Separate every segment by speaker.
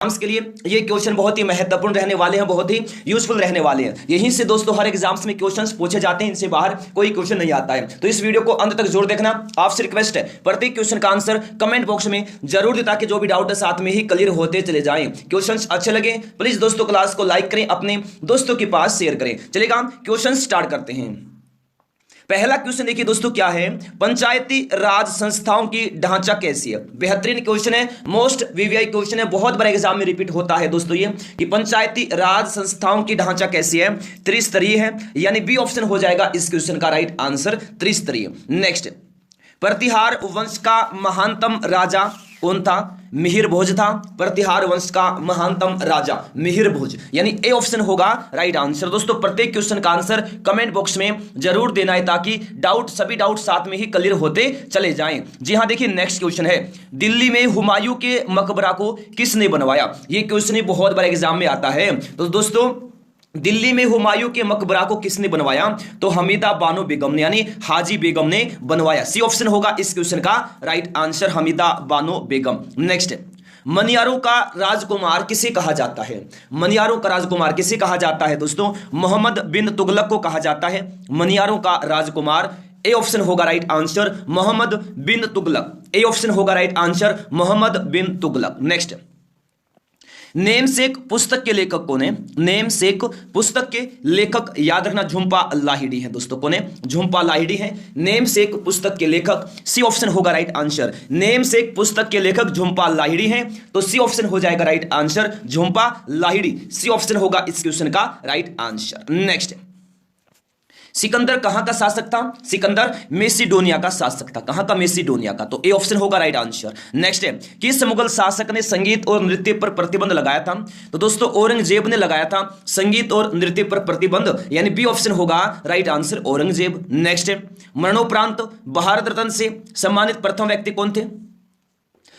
Speaker 1: Exams के लिए ये क्वेश्चन बहुत ही महत्वपूर्ण रहने वाले हैं, बहुत ही यूजफुल रहने वाले हैं। यहीं से दोस्तों हर एग्जाम्स में क्वेश्चंस पूछे जाते हैं, इनसे बाहर कोई क्वेश्चन नहीं आता है। तो इस वीडियो को अंत तक जरूर देखना। आपसे रिक्वेस्ट है प्रत्येक क्वेश्चन का आंसर कमेंट बॉक्स में जरूर दे, ताकि जो भी डाउट है साथ में ही क्लियर होते चले जाएं। क्वेश्चंस अच्छे लगे प्लीज दोस्तों क्लास को लाइक करें, अपने दोस्तों के पास शेयर करें। चलेगा, क्वेश्चन स्टार्ट करते हैं। पहला क्वेश्चन देखिए दोस्तों क्या है, पंचायती राज संस्थाओं की ढांचा कैसी है। बेहतरीन क्वेश्चन है, मोस्ट वीवीआई क्वेश्चन है, बहुत बड़ा एग्जाम में रिपीट होता है दोस्तों ये कि पंचायती राज संस्थाओं की ढांचा कैसी है, त्रिस्तरीय है, यानी बी ऑप्शन हो जाएगा इस क्वेश्चन का राइट आंसर, त्रिस्तरीय। नेक्स्ट, प्रतिहार वंश का महानतम राजा कौन था। मिहिर भोज था। प्रतिहार वंश का महानतम राजा मिहिर भोज, यानी ए ऑप्शन होगा राइट आंसर। दोस्तों प्रत्येक क्वेश्चन का आंसर कमेंट बॉक्स में जरूर देना है, ताकि सभी डाउट साथ में ही क्लियर होते चले जाएं। जी हां, देखिए नेक्स्ट क्वेश्चन है, दिल्ली में हुमायूं के मकबरा को किसने बनवाया। ये क्वेश्चन बहुत बड़ा एग्जाम में आता है। तो दोस्तों दिल्ली में हुमायूं के मकबरा को किसने बनवाया, तो हमीदा बानो बेगम ने, यानी हाजी बेगम ने बनवाया। सी ऑप्शन होगा इस क्वेश्चन का right answer, Hamida Bano Begum. Next, मनियारों का राजकुमार किसे कहा जाता है। मनियारों का राजकुमार किसे कहा जाता है दोस्तों, मोहम्मद बिन तुगलक को कहा जाता है मनियारों का राजकुमार। ए ऑप्शन होगा right answer, Mohammad bin Tughlaq. A option होगा right answer, Mohammad bin Tughlaq. Next, namesake पुस्तक के लेखक कौन है। नेमसेक पुस्तक के लेखक याद रखना झुंपा लाहिड़ी है दोस्तों। कौन है, झुंपा लाहिड़ी है नेमसेक पुस्तक के लेखक। सी ऑप्शन होगा राइट आंसर, नेमसेक पुस्तक के लेखक झुंपा लाहिड़ी हैं, तो सी ऑप्शन हो जाएगा right answer, Jhumpa Lahiri. C option होगा इस क्वेश्चन का राइट आंसर। नेक्स्ट, सिकंदर कहां का शासक था। सिकंदर मेसिडोनिया का शासक था। कहां का, मेसिडोनिया का, तो ए ऑप्शन होगा राइट आंसर। नेक्स्ट है, किस मुगल शासक ने संगीत और नृत्य पर प्रतिबंध लगाया था। तो दोस्तों औरंगजेब ने लगाया था संगीत और नृत्य पर प्रतिबंध, यानी बी ऑप्शन होगा राइट आंसर, औरंगजेब। नेक्स्ट है, मरणोपरांत भारत रत्न से सम्मानित प्रथम व्यक्ति कौन थे।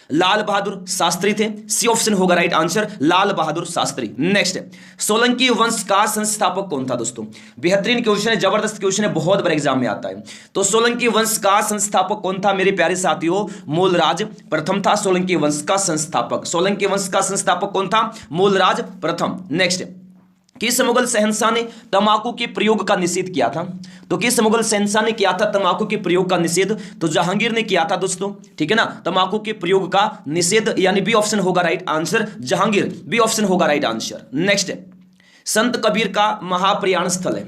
Speaker 1: लाल बहादुर शास्त्री थे। सी ऑप्शन होगा right answer, Lal Bahadur Shastri. Next, Solanki वंश का संस्थापक कौन था दोस्तों। बेहतरीन क्वेश्चन है, जबरदस्त क्वेश्चन है, बहुत बड़े एग्जाम में आता है। तो सोलंकी वंश का संस्थापक कौन था मेरे प्यारे साथियों, मूलराज प्रथम था सोलंकी वंश का संस्थापक। सोलंकी वंश का संस्थापक कौन था, मूलराज प्रथम। नेक्स्ट, किस मुगल शहंशाह ने तंबाकू के प्रयोग का निषेध किया था। तो किस मुगल शहंशाह ने किया था तंबाकू के प्रयोग का निषेध, तो जहांगीर ने किया था दोस्तों, ठीक है ना, तंबाकू के प्रयोग का निषेध, यानी बी ऑप्शन होगा right answer, Jahangir. B option होगा राइट आंसर। नेक्स्ट, संत कबीर का महाप्रयाण स्थल है।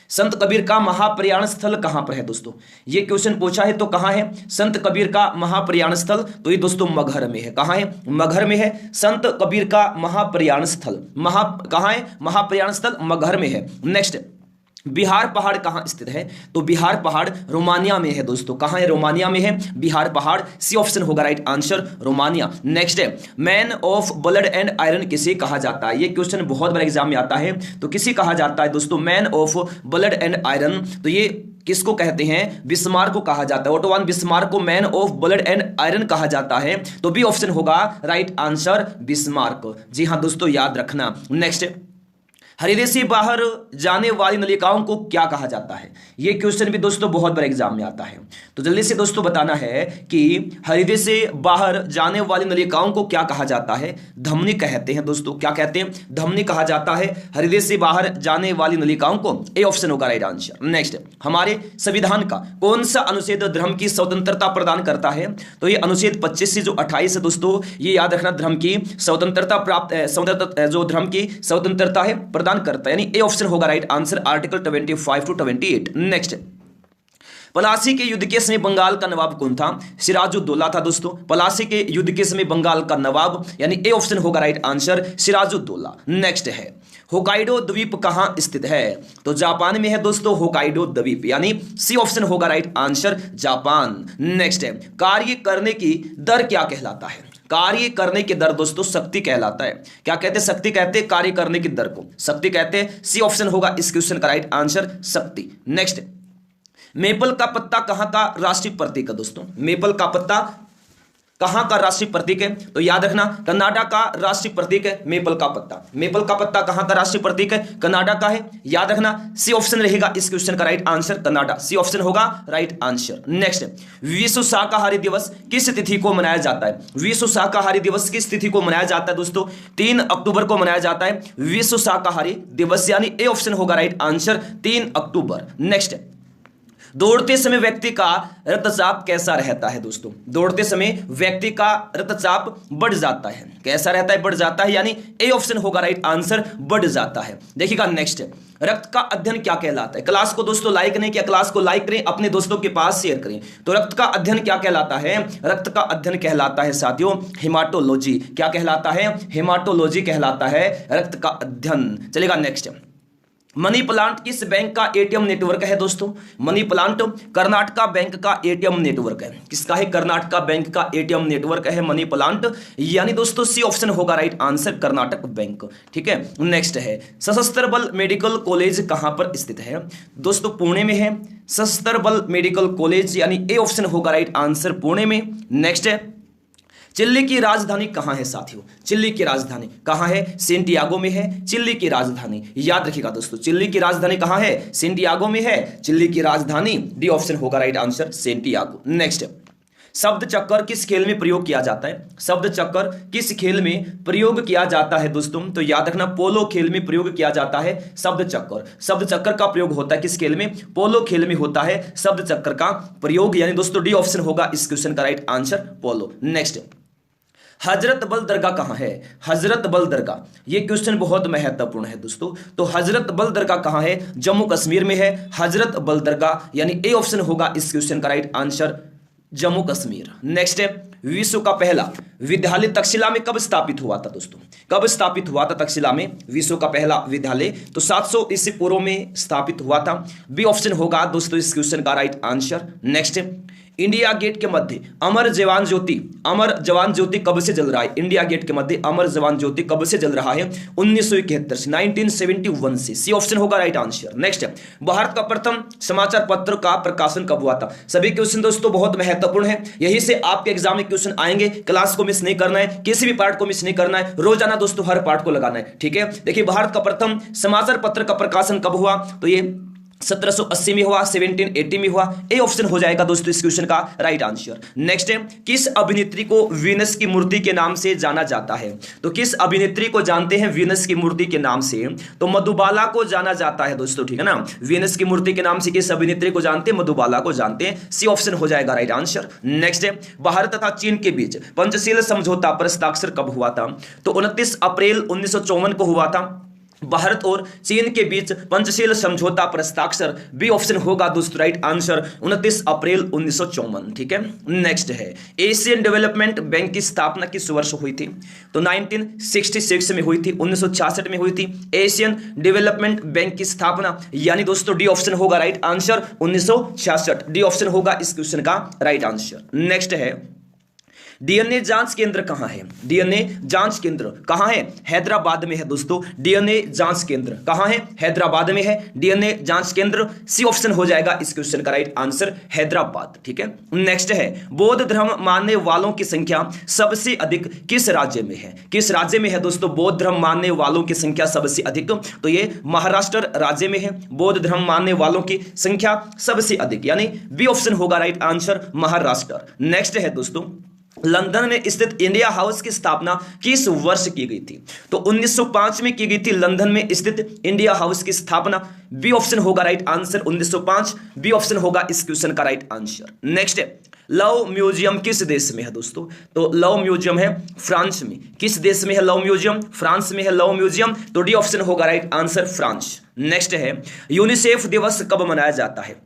Speaker 1: संत कबीर का महाप्रयाण स्थल कहां पर है दोस्तों, ये क्वेश्चन पूछा है, तो कहां है संत कबीर का महाप्रयाण स्थल, तो ये दोस्तों मगहर में है। कहां है, मगहर में है संत कबीर का महाप्रयाण स्थल। कहां है महाप्रयाण स्थल, मगहर में है। नेक्स्ट, बिहार पहाड़ कहां स्थित है, तो बिहार पहाड़ रोमानिया में है दोस्तों। कहां है, रोमानिया में है बिहार पहाड़। सी ऑप्शन होगा राइट आंसर, रोमानिया। नेक्स्ट है, man of blood and iron किसे कहा जाता है। ये क्वेश्चन बहुत बड़ा एग्जाम में आता है, तो किसे कहा जाता है दोस्तों, man of blood and iron, तो ये किसको कहते हैं, बिस्मार्क को कहा जाता है। ओटो वान बिस्मार्क को man of blood and iron कहा जाता है, तो बी ऑप्शन होगा राइट आंसर, बिस्मार्क। जी हां दोस्तों, याद रखना। नेक्स्ट, हृदय से बाहर जाने वाली नलिकाओं को क्या कहा जाता है। यह क्वेश्चन भी दोस्तों बहुत बड़े एग्जाम में आता है, तो जल्दी से दोस्तों बताना है कि हृदय से बाहर जाने वाली नलिकाओं को क्या कहा जाता है। धमनी कहते हैं दोस्तों। क्या कहते हैं, धमनी कहा जाता है हृदय से बाहर जाने वाली नलिकाओं को। ए ऑप्शन होगा राइट आंसर। नेक्स्ट, हमारे संविधान का कौन सा अनुच्छेद धर्म की स्वतंत्रता प्रदान करता है, तो ये अनुच्छेद 25 से जो 28 है दोस्तों, ये याद रखना, धर्म की स्वतंत्रता प्राप्त जो धर्म की स्वतंत्रता है प्रदान करता है, यानी ए ऑप्शन होगा right answer, article 25 to 28। Next, Plassey के युद्ध के समय बंगाल का नवाब कौन था, सिराजुद्दौला था दोस्तों। पलासी के युद्ध के समय बंगाल का नवाब, यानी ए ऑप्शन होगा राइट आंसर, सिराजुद्दौला। नेक्स्ट है, होकाइडो द्वीप कहां स्थित है, तो जापान में है दोस्तों होकाइडो द्वीप, यानी सी ऑप्शन होगा राइट आंसर, जापान। नेक्स्ट है, कार्य करने की दर क्या कहलाता है। कार्य करने की दर दोस्तों शक्ति कहलाता है। क्या कहते हैं, शक्ति कहते हैं कार्य करने की दर को, शक्ति कहते हैं। सी ऑप्शन होगा इस क्वेश्चन का राइट आंसर, शक्ति। नेक्स्ट, मेपल का पत्ता कहां का राष्ट्रीय प्रतीक है दोस्तों। मेपल का पत्ता कहां का राष्ट्रीय प्रतीक है? तो याद रखना कनाडा का राष्ट्रीय प्रतीक है मेपल का पत्ता। मेपल का पत्ता कहां का राष्ट्रीय प्रतीक है? कनाडा का है। याद रखना सी ऑप्शन रहेगा इस क्वेश्चन का right answer, Canada C option होगा राइट आंसर। नेक्स्ट, विश्व शाकाहारी दिवस किस तिथि को मनाया जाता है? विश्व शाकाहारी दिवस किस तिथि को मनाया जाता है दोस्तों? 3 अक्टूबर को मनाया जाता है विश्व शाकाहारी दिवस, यानी ए ऑप्शन होगा राइट आंसर 3 अक्टूबर। नेक्स्ट, दौड़ते समय व्यक्ति का रक्तचाप कैसा रहता है दोस्तों? दौड़ते समय व्यक्ति का रक्तचाप बढ़ जाता है। कैसा रहता है? बढ़ जाता है, यानी ए ऑप्शन होगा राइट आंसर बढ़ जाता है। देखिएगा नेक्स्ट, रक्त का अध्ययन क्या कहलाता है? क्लास को दोस्तों लाइक नहीं किया, क्लास को लाइक करें, अपने दोस्तों के पास शेयर करें। तो रक्त का अध्ययन क्या कहलाता है? रक्त का अध्ययन कहलाता है साथियों हेमाटोलॉजी। क्या कहलाता है? हेमाटोलॉजी कहलाता है रक्त का अध्ययन। चलेगा नेक्स्ट, मनी प्लांट किस बैंक का एटीएम नेटवर्क है दोस्तों? मनी प्लांट कर्नाटका बैंक का एटीएम नेटवर्क है। किसका है? कर्नाटका बैंक का एटीएम नेटवर्क है मनी प्लांट, यानी दोस्तों सी ऑप्शन होगा राइट आंसर कर्नाटक बैंक। ठीक है। नेक्स्ट है, सशस्त्र बल मेडिकल कॉलेज कहां पर स्थित है? दोस्तों पुणे में है सशस्त्र बल मेडिकल कॉलेज, यानी ए ऑप्शन होगा राइट आंसर पुणे में। नेक्स्ट है, चिली की राजधानी कहां है साथियों? चिली की राजधानी कहां है? सेंटियागो में है चिली की राजधानी। याद रखिएगा दोस्तों चिली की राजधानी कहां है? सेंटियागो में है चिली की राजधानी, डी ऑप्शन होगा राइट आंसर सेंटियागो। नेक्स्ट, शब्द चक्कर किस खेल में प्रयोग किया जाता है? शब्द चक्कर किस खेल में प्रयोग किया जाता है दोस्तों? तो याद रखना पोलो खेल में प्रयोग किया जाता है शब्द चक्कर। शब्द चक्कर का प्रयोग होता है किस खेल में? पोलो खेल में होता है शब्द चक्कर का प्रयोग, यानी दोस्तों डी ऑप्शन होगा इस क्वेश्चन का राइट आंसर पोलो। नेक्स्ट, हजरत बल दरगाह कहां है? हजरत बल दरगाह, यह क्वेश्चन बहुत महत्वपूर्ण है दोस्तों। तो हजरत बल दरगाह कहां है? जम्मू कश्मीर में है हजरत बल दरगाह, यानी ए ऑप्शन होगा इस क्वेश्चन का right answer Jammu Kashmir. Next है, विश्व का पहला विद्यालय तक्षशिला में कब स्थापित हुआ था दोस्तों? कब स्थापित हुआ था तक्षशिला में विश्व का पहला विद्यालय? तो 700 ईस्वी पूर्व में स्थापित हुआ था, बी ऑप्शन होगा दोस्तों इस क्वेश्चन का right answer. Next, India gate के मध्य अमर जवान ज्योति कब से जल रहा है? इंडिया गेट के मध्य अमर जवान ज्योति कब से जल रहा है? 1971 से, 1971 से, सी ऑप्शन होगा राइट आंसर। नेक्स्ट, भारत का प्रथम समाचार पत्र का प्रकाशन कब हुआ था? सभी क्वेश्चन दोस्तों बहुत महत्वपूर्ण है, यही से आपके एग्जाम में क्वेश्चन आएंगे। क्लास को मिस नहीं करना है, किसी भी पार्ट को मिस नहीं करना है, रोजाना दोस्तों हर पार्ट को लगाना है। ठीक है। देखिए भारत का प्रथम समाचार पत्र का प्रकाशन कब हुआ? तो ये 1780 में हुआ, 1780 में हुआ, ए ऑप्शन हो जाएगा दोस्तों इस क्वेश्चन का राइट आंसर। नेक्स्ट है, किस अभिनेत्री को वीनस की मूर्ति के नाम से जाना जाता है? तो किस अभिनेत्री को जानते हैं वीनस की मूर्ति के नाम से? तो मधुबाला को जाना जाता है दोस्तों। ठीक है ना, वीनस की मूर्ति के नाम से किस अभिनेत्री को जानते हैं? मधुबाला को जानते हैं, सी ऑप्शन हो जाएगा राइट आंसर। नेक्स्ट है, भारत तथा चीन के बीच पंचशील समझौता पर हस्ताक्षर कब हुआ था? तो 29 अप्रैल 1954 को हुआ था। भारत और चीन के बीच पंचशील समझौता पर हस्ताक्षर, बी ऑप्शन होगा दोस्तों राइट आंसर 29 अप्रैल 1954। ठीक है। नेक्स्ट है, एशियन डेवलपमेंट बैंक की स्थापना किस वर्ष हुई थी? तो 1966 में हुई थी, 1966 में हुई थी एशियन डेवलपमेंट बैंक की स्थापना, यानी दोस्तों डी ऑप्शन होगा राइट आंसर 1966, डी ऑप्शन होगा इस क्वेश्चन का राइट आंसर। नेक्स्ट है, डीएनए जांच केंद्र कहां है? डीएनए जांच केंद्र कहां है? हैदराबाद में है दोस्तों। डीएनए जांच केंद्र कहां है? हैदराबाद में है डीएनए जांच केंद्र, सी ऑप्शन हो जाएगा इस क्वेश्चन का राइट आंसर हैदराबाद। ठीक है। नेक्स्ट है, बौद्ध धर्म मानने वालों की संख्या सबसे अधिक किस राज्य में है? किस राज्य में है दोस्तों बौद्ध धर्म मानने वालों की संख्या सबसे अधिक? तो ये महाराष्ट्र राज्य में है बौद्ध धर्म मानने वालों की संख्या सबसे अधिक, यानी बी ऑप्शन होगा राइट आंसर महाराष्ट्र। नेक्स्ट है दोस्तों, लंदन में स्थित इंडिया हाउस की स्थापना किस वर्ष की गई थी? तो 1905 में की गई थी लंदन में स्थित इंडिया हाउस की स्थापना, बी ऑप्शन होगा राइट आंसर 1905, बी ऑप्शन होगा इस क्वेश्चन का राइट आंसर। नेक्स्ट है, लव म्यूजियम किस देश में है दोस्तों? तो लव म्यूजियम है फ्रांस में। किस देश में है लव म्यूजियम? फ्रांस में है लव म्यूजियम, तो डी ऑप्शन होगा राइट आंसर फ्रांस। नेक्स्ट है, यूनिसेफ दिवस कब मनाया जाता है?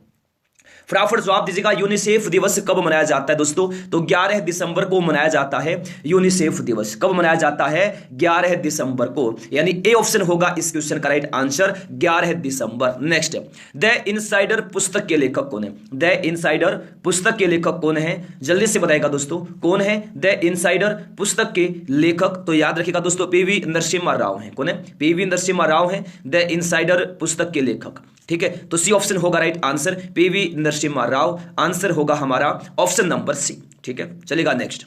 Speaker 1: फटाफट जवाब दीजिएगा, यूनिसेफ दिवस कब मनाया जाता है दोस्तों? तो 11 दिसंबर को मनाया जाता है यूनिसेफ दिवस। कब मनाया जाता है? 11 दिसंबर को, यानी ए ऑप्शन होगा इस क्वेश्चन का right answer 11 December. Next, the insider पुस्तक के लेखक कौन है? द इनसाइडर पुस्तक के लेखक कौन है? जल्दी से बताएगा दोस्तों, कौन है द इनसाइडर पुस्तक के लेखक? तो याद रखिएगा दोस्तों पीवी नरसिम्हा राव है। कौन है? पीवी नरसिम्हा राव है द इनसाइडर पुस्तक के लेखक। ठीक है, तो सी ऑप्शन होगा right answer PV Narasimha Rao, answer होगा हमारा ऑप्शन नंबर सी। ठीक है, चलेगा नेक्स्ट।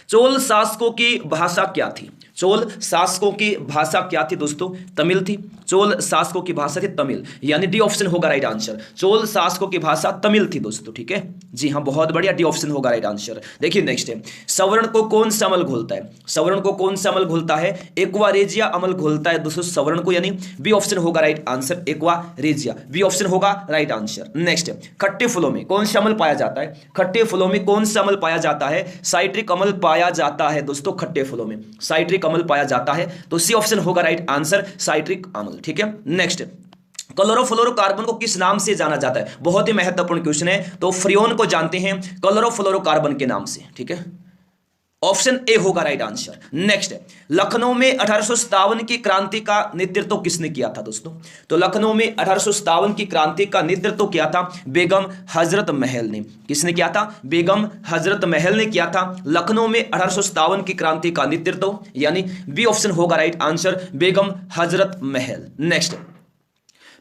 Speaker 1: चोल शासकों की भाषा क्या थी? चोल शासकों की भाषा क्या थी दोस्तों? तमिल थी। चोल शासकों की भाषा थी तमिल, यानी डी ऑप्शन होगा राइट आंसर। चोल शासकों की भाषा तमिल थी दोस्तों, ठीक है जी हाँ, बहुत बढ़िया, डी ऑप्शन होगा राइट आंसर। देखिए नेक्स्ट है, सवर्ण को कौन सा अमल घोलता है? सवर्ण को कौन सा अमल घोलता है? एक्वा रेजिया अमल घोलता है दोस्तों सवर्ण को, यानी बी ऑप्शन होगा right answer, aqua regia, B option होगा राइट आंसर। नेक्स्ट, खट्टे फलों में कौन सा अमल पाया जाता है? खट्टे फलों में कौन सा अमल पाया जाता है? साइट्रिक अमल पाया जाता है दोस्तों, खट्टे फलों में साइट्रिक अमल पाया जाता है, तो सी ऑप्शन होगा राइट आंसर, साइट्रिक अम्ल, ठीक है। नेक्स्ट, क्लोरोफ्लोरोकार्बन को किस नाम से जाना जाता है? बहुत ही महत्वपूर्ण क्वेश्चन है, तो फ्रियोन को जानते हैं क्लोरोफ्लोरोकार्बन के नाम से, ठीक है, ऑप्शन ए होगा राइट आंसर। नेक्स्ट, लखनऊ में 1857 की क्रांति का नेतृत्व किसने किया था दोस्तों? तो लखनऊ में 1857 की क्रांति का नेतृत्व किया था बेगम हजरत महल ने। किसने किया था? बेगम हजरत महल ने किया था लखनऊ में 1857 की क्रांति का नेतृत्व, यानी बी ऑप्शन होगा right answer, Begum Hazrat Mahal. Next,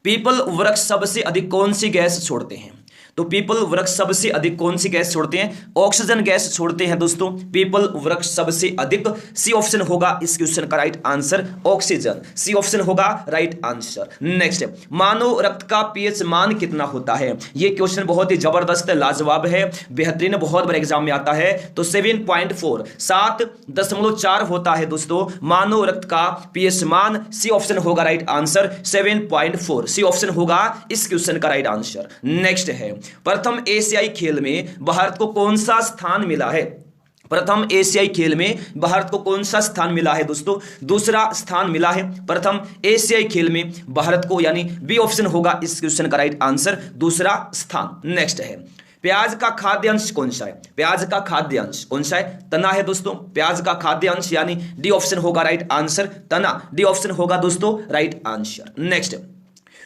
Speaker 1: people वृक्ष सबसे अधिक कौन सी गैस छोड़ते हैं? तो पीपल वृक्ष सबसे अधिक कौन सी गैस छोड़ते हैं? ऑक्सीजन गैस छोड़ते हैं दोस्तों, पीपल वृक्ष सबसे अधिक, सी ऑप्शन होगा इस क्वेश्चन का right answer, oxygen, C option होगा राइट आंसर। नेक्स्ट, मानव रक्त का पीएच मान कितना होता है? यह क्वेश्चन बहुत ही जबरदस्त लाजवाब है, बेहतरीन, बहुत बड़े एग्जाम में आता है, तो 7.4 7.4 होता है दोस्तों मानव रक्त का पीएच मान, सी ऑप्शन होगा राइट आंसर, 7.4, सी ऑप्शन होगा इस क्वेश्चन का राइट आंसर। नेक्स्ट है, प्रथम एशियाई खेल में भारत को कौन सा स्थान मिला है? प्रथम एशियाई खेल में भारत को कौन सा स्थान मिला है दोस्तों? दूसरा स्थान मिला है प्रथम एशियाई खेल में भारत को, यानी बी ऑप्शन होगा इस क्वेश्चन का राइट आंसर, दूसरा स्थान। नेक्स्ट है, प्याज का खाद्य अंश कौन सा है? प्याज का खाद्य अंश कौन सा है? तना है दोस्तों, प्याज का खाद्य अंश, यानी डी ऑप्शन होगा राइट आंसर, तना, डी ऑप्शन होगा दोस्तों राइट आंसर। नेक्स्ट,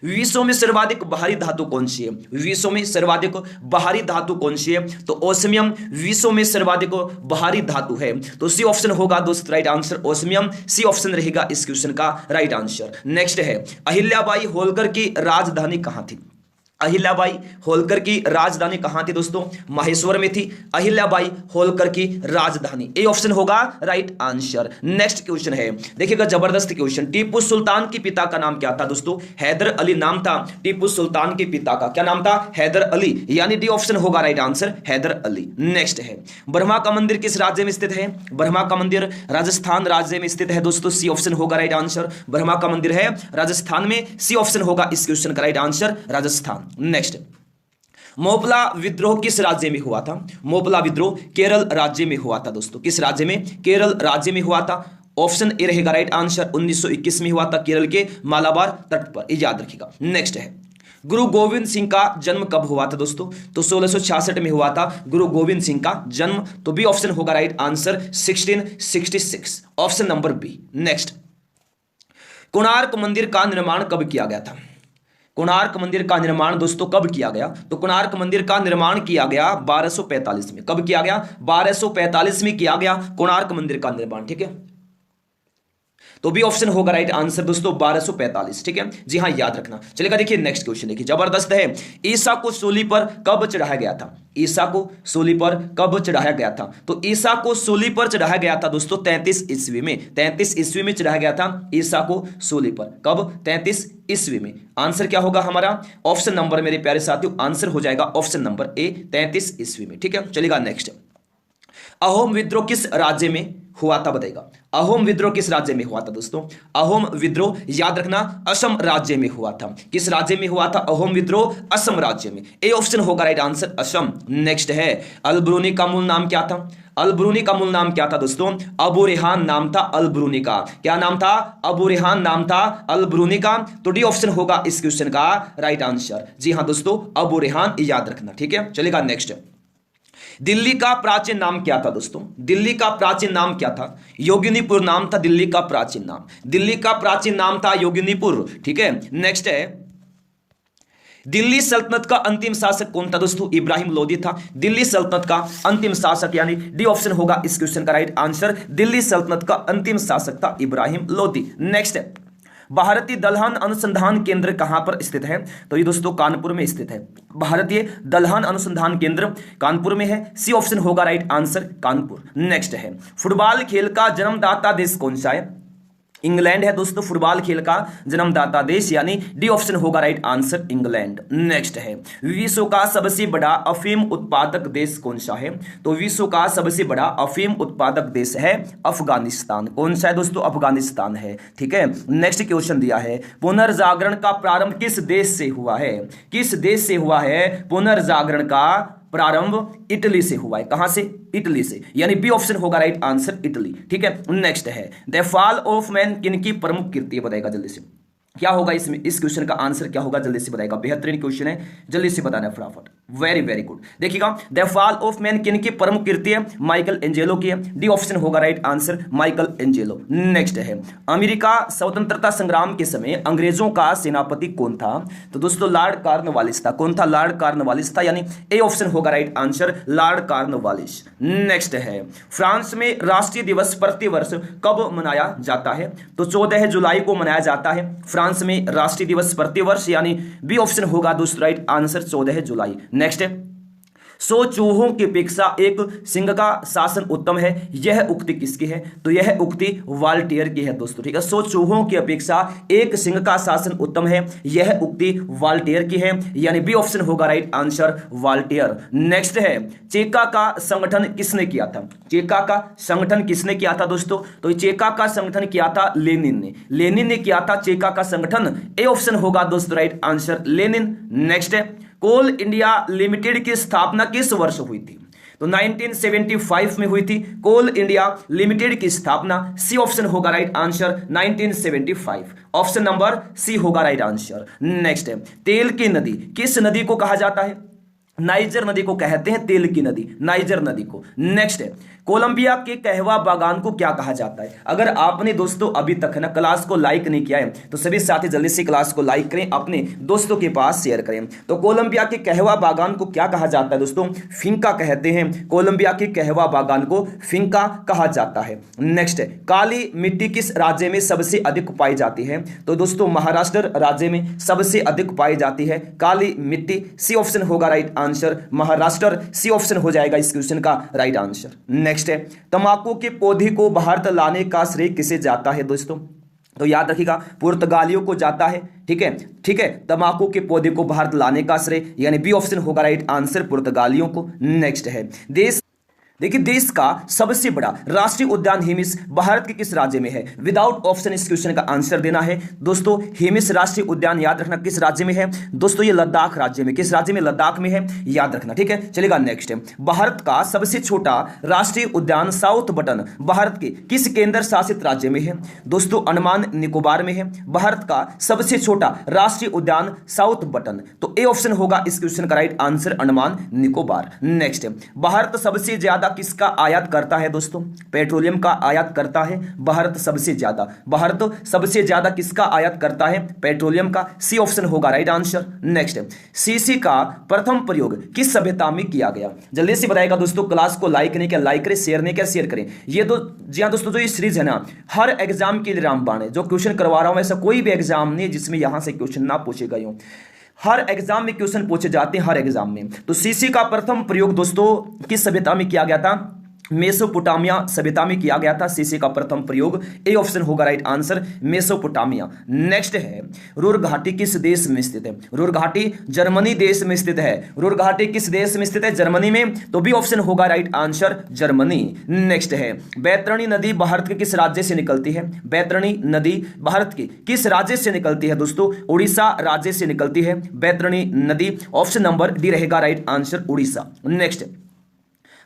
Speaker 1: विश्व में सर्वाधिक बाहरी धातु कौन सी है? विश्व में सर्वाधिक बाहरी धातु कौन सी है? तो ओस्मियम विश्व में सर्वाधिक बाहरी धातु है, तो सी ऑप्शन होगा दोस्त right answer, osmium, C option रहेगा इस क्वेश्चन का राइट आंसर। नेक्स्ट है, अहिल्याबाई होलकर की राजधानी कहां थी? अहिल्याबाई होलकर की राजधानी कहां थी दोस्तों? माहेश्वर में थी अहिल्याबाई होलकर की राजधानी, ए ऑप्शन होगा राइट आंसर। नेक्स्ट क्वेश्चन है, देखिएगा जबरदस्त क्वेश्चन, टीपू सुल्तान के पिता का नाम क्या था दोस्तों? हैदर अली नाम था टीपू सुल्तान के पिता का, क्या नाम था? हैदर अली, यानी डी ऑप्शन होगा right answer, Haidar Ali. Next है, ब्रह्मा का मंदिर किस राज्य में स्थित है? ब्रह्मा का मंदिर राजस्थान राज्य में स्थित है दोस्तों, सी ऑप्शन होगा राइट आंसर, ब्रह्मा का मंदिर है राजस्थान में, सी ऑप्शन होगा इस क्वेश्चन का right answer, Rajasthan. Next, Moplah विद्रोह किस राज्य में हुआ था? मोपला विद्रोह केरल राज्य में हुआ था दोस्तों, किस राज्य में? केरल राज्य में हुआ था, ऑप्शन ए रहेगा राइट आंसर, 1921 में हुआ था केरल के मालाबार तट पर, याद रखिएगा। नेक्स्ट है, गुरु गोविंद सिंह का जन्म कब हुआ था दोस्तों? तो 1666 में हुआ था गुरु गोविंद सिंह का जन्म, तो बी ऑप्शन होगा right answer, 1666, option number B. Next, Konark मंदिर का निर्माण कब किया गया था? कोणार्क मंदिर का निर्माण दोस्तों कब किया गया? तो कोणार्क मंदिर का निर्माण किया गया 1245 में, कब किया गया? 1245 में किया गया कोणार्क मंदिर का निर्माण, ठीक है, तो बी ऑप्शन होगा राइट आंसर दोस्तों 1245, ठीक है जी हाँ, याद रखना। चलेगा, देखिए नेक्स्ट क्वेश्चन, देखिए जबरदस्त है, ईसा को सूली पर कब चढ़ाया गया था? ईसा को सूली पर कब चढ़ाया गया था? तो ईसा को सूली पर चढ़ाया गया था दोस्तों 33 ईस्वी में, 33 ईस्वी में चढ़ाया गया था ईसा को सूली पर, कब? 33 ईस्वी में। आंसर क्या होगा हमारा? ऑप्शन नंबर, मेरे प्यारे साथियों, आंसर हो जाएगा ऑप्शन नंबर ए, 33 ईस्वी में, ठीक है। चलेगा नेक्स्ट, अहोम विद्रोह किस राज्य में हुआ था बताएगा? अहोम विद्रोह किस राज्य में हुआ था दोस्तों? अहोम विद्रोह याद रखना असम राज्य में हुआ था, किस राज्य में हुआ था अहोम विद्रोह? असम राज्य में, ए ऑप्शन होगा राइट आंसर, असम। नेक्स्ट है, अल-ब्रूनी का मूल नाम क्या था? अल-ब्रूनी का मूल नाम क्या था दोस्तों? अबू रेहान नाम था अल-ब्रूनी का, क्या नाम था? अबू रेहान नाम था अल-ब्रूनी का, तो डी ऑप्शन होगा इस क्वेश्चन का राइट आंसर, जी हाँ दोस्तों, अबू रेहान, याद रखना, ठीक है। चलेगा नेक्स्ट, दिल्ली का प्राचीन नाम क्या था दोस्तों? दिल्ली का प्राचीन नाम क्या था? योगिनीपुर नाम था दिल्ली का प्राचीन नाम, दिल्ली का प्राचीन नाम था योगिनीपुर, ठीक है। नेक्स्ट है, दिल्ली सल्तनत का अंतिम शासक कौन था दोस्तों? इब्राहिम लोदी था दिल्ली सल्तनत का अंतिम शासक, यानी डी ऑप्शन होगा इस क्वेश्चन का राइट आंसर, दिल्ली सल्तनत का अंतिम शासक था इब्राहिम लोदी। नेक्स्ट है, भारतीय दलहन अनुसंधान केंद्र कहां पर स्थित है? तो ये दोस्तों कानपुर में स्थित है। भारतीय दलहन अनुसंधान केंद्र कानपुर में है। सी ऑप्शन होगा राइट आंसर, कानपुर। नेक्स्ट है, फुटबॉल खेल का जन्मदाता देश कौन सा है? इंग्लैंड है दोस्तों फुटबॉल खेल का जन्मदाता देश, यानी डी ऑप्शन होगा राइट आंसर, इंग्लैंड। नेक्स्ट है, विश्व का सबसे बड़ा अफीम उत्पादक देश कौन सा है? तो विश्व का सबसे बड़ा अफीम उत्पादक देश है अफगानिस्तान। कौन सा है दोस्तों? अफगानिस्तान है। ठीक है, नेक्स्ट क्वेश्चन दिया है, पुनर्जागरण का प्रारंभ किस देश से हुआ है? किस देश से हुआ है पुनर्जागरण का प्रारंभ? इटली से हुआ है। कहां से? इटली से, यानी बी ऑप्शन होगा राइट आंसर, इटली। ठीक है, नेक्स्ट है, द फॉल ऑफ मैन किन की प्रमुख कृति है? बताएगा जल्दी से, क्या होगा इसमें? इस क्वेश्चन का आंसर क्या होगा? जल्दी से बताएगा, बेहतरीन क्वेश्चन है, जल्दी से बताना है फटाफट। Very very good. देखिएगा, द फॉल ऑफ मैन किन की प्रमुख कृति है? माइकल एंजेलो की है। डी ऑप्शन होगा right answer, Michael Angelo. Next है, अमेरिका स्वतंत्रता संग्राम के समय अंग्रेजों का सेनापति कौन था? तो दोस्तों लॉर्ड कॉर्नवालिस था। कौन था? लॉर्ड कॉर्नवालिस था, यानी ए ऑप्शन होगा right answer, Lord Cornwallis. Next है, फ्रांस में राष्ट्रीय दिवस प्रतिवर्ष कब मनाया जाता है? तो 14 जुलाई को मनाया जाता है फ्रांस में राष्ट्रीय दिवस प्रतिवर्ष, यानी बी ऑप्शन होगा दोस्तों राइट आंसर, 14 जुलाई। नेक्स्ट है, 100 चूहों की अपेक्षा एक सिंह का शासन उत्तम है, यह उक्ति किसकी है? तो यह उक्ति वाल्टियर की है दोस्तों। ठीक है, 100 चूहों की अपेक्षा एक सिंह का शासन उत्तम है, यह उक्ति वाल्टियर की है, यानी बी ऑप्शन होगा राइट आंसर, वाल्टियर। नेक्स्ट है, चेका का संगठन किसने किया था? चेका का संगठन किसने किया था दोस्तों? तो चेका का संगठन किया था लेनिन ने। लेनिन ने किया था चेका का संगठन, ए ऑप्शन होगा दोस्तों राइट आंसर, लेनिन। नेक्स्ट है, कोल इंडिया लिमिटेड की स्थापना किस वर्ष हुई थी? तो 1975 में हुई थी कोल इंडिया लिमिटेड की स्थापना, सी ऑप्शन होगा right answer, 1975। Option number C होगा राइट आंसर। नेक्स्ट है, तेल की नदी किस नदी को कहा जाता है? नाइजर नदी को कहते हैं तेल की नदी, नाइजर नदी को। नेक्स्ट है, कोलंबिया के कहवा बागान को क्या कहा जाता है? अगर आपने दोस्तों अभी तक है ना क्लास को लाइक नहीं किया है तो सभी साथी जल्दी से क्लास को लाइक करें, अपने दोस्तों के पास शेयर करें। तो कोलंबिया के कहवा बागान को क्या कहा जाता है दोस्तों? फिंका कहते हैं। कोलंबिया के कहवा बागान को फिंका कहा जाता है। नेक्स्ट है, काली मिट्टी किस राज्य में सबसे अधिक पाई जाती है? तो दोस्तों महाराष्ट्र राज्य में सबसे अधिक पाई जाती है काली मिट्टी, सी ऑप्शन होगा right answer, Maharashtra, C option हो जाएगा इस क्वेश्चन का राइट आंसर। नेक्स्ट है, तंबाकू के पौधे को भारत लाने का श्रेय किसे जाता है दोस्तों? तो याद रखिएगा, पुर्तगालियों को जाता है। ठीक है, ठीक है, तंबाकू के पौधे को भारत लाने का श्रेय, यानी बी ऑप्शन होगा राइट आंसर, पुर्तगालियों को। नेक्स्ट है, देश देखिए देश का सबसे बड़ा राष्ट्रीय उद्यान हिमिस भारत के किस राज्य में है? विदाउट ऑप्शन इस क्वेश्चन का आंसर देना है दोस्तों। हिमिस राष्ट्रीय उद्यान याद रखना किस राज्य में है दोस्तों? ये लद्दाख राज्य में। किस राज्य में? लद्दाख में है, याद रखना। ठीक है, चलेगा। नेक्स्ट है, भारत का सबसे छोटा राष्ट्रीय उद्यान साउथ बटन भारत के किस केंद्र शासित राज्य में है? दोस्तों अंडमान निकोबार में है भारत का सबसे छोटा राष्ट्रीय उद्यान साउथ बटन, तो ए ऑप्शन होगा इस क्वेश्चन का right answer, Andaman Nicobar. Next है, भारत सबसे ज्यादा किसका आयात करता है दोस्तों? पेट्रोलियम का आयात करता है भारत सबसे ज्यादा। भारत सबसे ज्यादा किसका आयात करता है? पेट्रोलियम का, सी ऑप्शन होगा राइट आंसर। नेक्स्ट है, सीसी का प्रथम प्रयोग किस सभ्यता में किया गया? जल्दी से बताएगा दोस्तों। क्लास को लाइक नहीं किया लाइक करें, शेयर नहीं किया शेयर करें। ये दो जी हाँ दोस्तों, जो ये सीरीज है ना, हर एग्जाम के लिए रामबाण है। जो क्वेश्चन करवा रहा हूं ऐसा कोई भी एग्जाम नहीं जिसमें यहां से क्वेश्चन ना पूछे गए हों। हर एग्जाम में क्वेश्चन पूछे जाते हैं, हर एग्जाम में। तो सीसी का प्रथम प्रयोग दोस्तों किस सभ्यता में किया गया था? मेसोपोटामिया सभ्यता में किया गया था सीसी का प्रथम प्रयोग, ए ऑप्शन होगा राइट आंसर, मेसोपोटामिया। नेक्स्ट है, रुर घाटी किस देश में स्थित है? रुर घाटी जर्मनी देश में स्थित है। रुर घाटी किस देश में स्थित है? जर्मनी में, तो बी ऑप्शन होगा राइट आंसर, जर्मनी। नेक्स्ट है, बैतरणी नदी भारत के किस राज्य से निकलती है? बैतरणी नदी भारत के किस राज्य से निकलती है दोस्तों? उड़ीसा राज्य से निकलती है बैतरणी नदी, ऑप्शन नंबर डी रहेगा राइट आंसर, उड़ीसा। नेक्स्ट,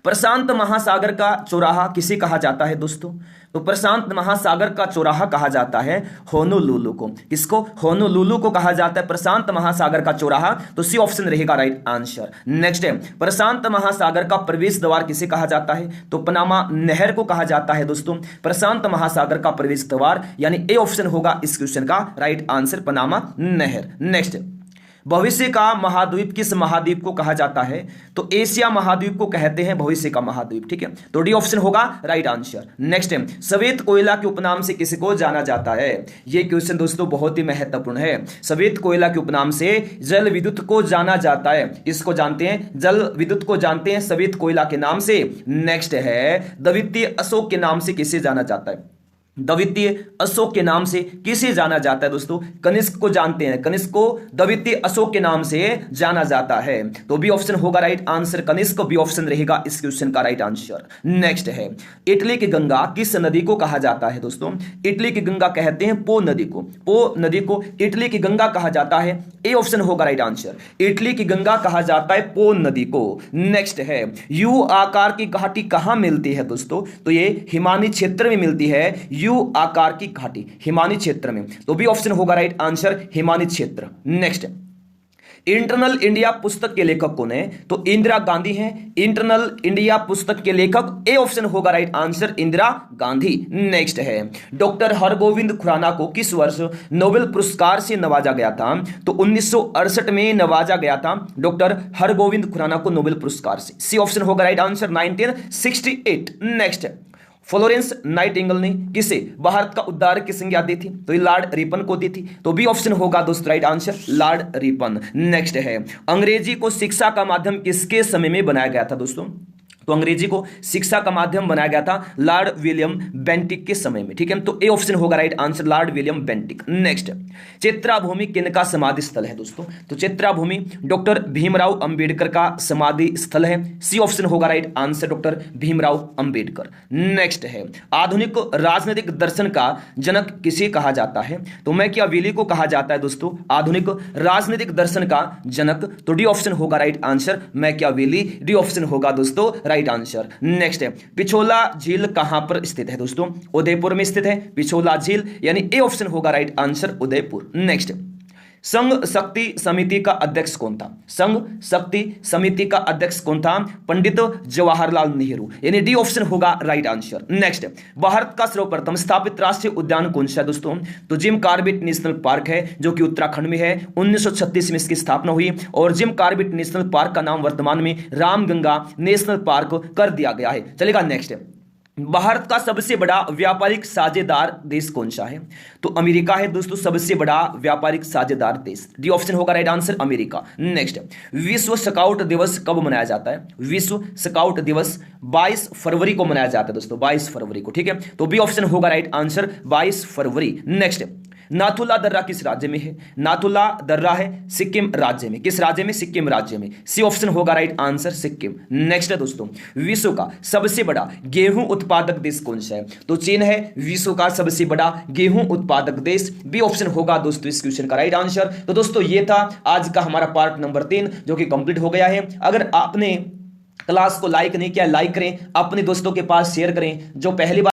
Speaker 1: प्रशांत महासागर का चौराहा किसे कहा जाता है दोस्तों? तो प्रशांत महासागर का चौराहा कहा जाता है होनोलुलु को। किसको? होनोलुलु को कहा जाता है प्रशांत महासागर का चौराहा, तो सी ऑप्शन रहेगा राइट आंसर। नेक्स्ट है, प्रशांत महासागर का प्रवेश द्वार किसे कहा जाता है? तो पनामा नहर को कहा जाता है दोस्तों प्रशांत महासागर का प्रवेश द्वार, यानी ए ऑप्शन होगा इस क्वेश्चन का राइट आंसर, पनामा नहर। नेक्स्ट, भविष्य का महाद्वीप किस महाद्वीप को कहा जाता है? तो एशिया महाद्वीप को कहते हैं भविष्य का महाद्वीप। ठीक है, तो डी ऑप्शन होगा राइट आंसर। नेक्स्ट है, श्वेत कोयला के उपनाम से किसको जाना जाता है? यह क्वेश्चन दोस्तों बहुत ही महत्वपूर्ण है। श्वेत कोयला के उपनाम से जल विद्युत को जाना जाता है। इसको जानते हैं, जल विद्युत को जानते हैं श्वेत कोयला के नाम से। नेक्स्ट है, द्वितीय अशोक के नाम से किसे जाना जाता है? द्वितीय अशोक के नाम से किसे जाना जाता है दोस्तों? कनिष्क को जानते हैं, कनिष्क को द्वितीय अशोक के नाम से जाना जाता है। तो बी ऑप्शन होगा right answer, Kanishka B option रहेगा इस क्वेश्चन का राइट आंसर। नेक्स्ट है, इटली की गंगा किस नदी को कहा जाता है दोस्तों? इटली की गंगा कहते हैं पो नदी को। पो नदी को इटली की गंगा कहा जाता है। ए ऑप्शन होगा राइट आंसर, इटली की गंगा कहा जाता है पो नदी को। नेक्स्ट है, यू आकार की घाटी कहां मिलती है दोस्तों? तो ये हिमानी क्षेत्र में मिलती है, यू आकार की घाटी हिमानी क्षेत्र में। तो बी ऑप्शन होगा राइट आंसर, हिमानी क्षेत्र। नेक्स्ट, इंटरनल इंडिया पुस्तक के लेखक कौन है? तो इंदिरा गांधी हैं इंटरनल इंडिया पुस्तक के लेखक। ए ऑप्शन होगा right answer, Indira Gandhi. Next है, डॉक्टर हरगोविंद खुराना को किस वर्ष नोबेल पुरस्कार से नवाजा गया था? तो 1968 में नवाजा गया था डॉक्टर हरगोविंद खुराना को नोबेल पुरस्कार से। सी ऑप्शन होगा right answer, 1968। Next, Florence Nightingale ने किसे भारत का उद्धार की संज्ञा दी थी? तो ये लॉर्ड रिपन को दी थी। तो बी ऑप्शन होगा दोस्तों right answer, Lord Ripon. Next है, अंग्रेजी को शिक्षा का माध्यम किसके समय में बनाया गया था दोस्तों? तो अंग्रेजी को शिक्षा का माध्यम बनाया गया था लॉर्ड विलियम बेंटिक के समय में। ठीक है, तो ए ऑप्शन होगा right answer, Lord William Bentinck. Next, Chitrabhumi किनका समाधि स्थल है दोस्तों? तो चित्राभूमि डॉक्टर भीमराव अंबेडकर का समाधि स्थल है। सी ऑप्शन होगा right answer, doctor Bhimrao Ambedkar. Next है, आधुनिक राजनीतिक दर्शन का जनक किसे कहा जाता है? तो मैकियावेली को कहा जाता है दोस्तों आधुनिक राजनीतिक दर्शन का जनक। तो डी ऑप्शन होगा right answer, Machiavelli. D option होगा दोस्तों राइट आंसर। नेक्स्ट है, पिछोला झील कहां पर स्थित है दोस्तों? उदयपुर में स्थित है पिछोला झील, यानी ए ऑप्शन होगा राइट आंसर, उदयपुर। नेक्स्ट, संघ शक्ति समिति का अध्यक्ष कौन था? संघ शक्ति समिति का अध्यक्ष कौन था? पंडित जवाहरलाल नेहरू, यानी डी ऑप्शन होगा राइट आंसर। नेक्स्ट, भारत का सर्वप्रथम स्थापित राष्ट्रीय उद्यान कौन सा है दोस्तों? तो जिम कॉर्बेट नेशनल पार्क है, जो कि उत्तराखंड में है। 1936 में इसकी स्थापना हुई और जिम कॉर्बेट नेशनल पार्क का नाम वर्तमान में रामगंगा नेशनल पार्क कर दिया गया है। चलेगा नेक्स्ट, भारत का सबसे बड़ा व्यापारिक साझेदार देश कौन सा है? तो अमेरिका है दोस्तों सबसे बड़ा व्यापारिक साझेदार देश। डी ऑप्शन होगा राइट आंसर, अमेरिका। नेक्स्ट, विश्व स्काउट दिवस कब मनाया जाता है? विश्व स्काउट दिवस 22 फरवरी को मनाया जाता है दोस्तों, 22 फरवरी को। ठीक है, तो बी ऑप्शन होगा राइट आंसर, 22 फरवरी। नेक्स्ट, नाथुला दर्रा किस राज्य में है? नाथुला दर्रा है सिक्किम राज्य में। किस राज्य में? सिक्किम राज्य में। सी ऑप्शन होगा राइट आंसर, सिक्किम। नेक्स्ट है दोस्तों, विश्व का सबसे बड़ा गेहूं उत्पादक देश कौन सा है? तो चीन है विश्व का सबसे बड़ा गेहूं उत्पादक देश। बी ऑप्शन होगा दोस्तों इस क्वेश्चन का राइट आंसर। तो दोस्तों ये था आज का हमारा पार्ट नंबर 3 जो कि कंप्लीट हो गया है। अगर आपने क्लास को लाइक नहीं किया, लाइक करें, अपने दोस्तों के पास शेयर करें। जो पहली बार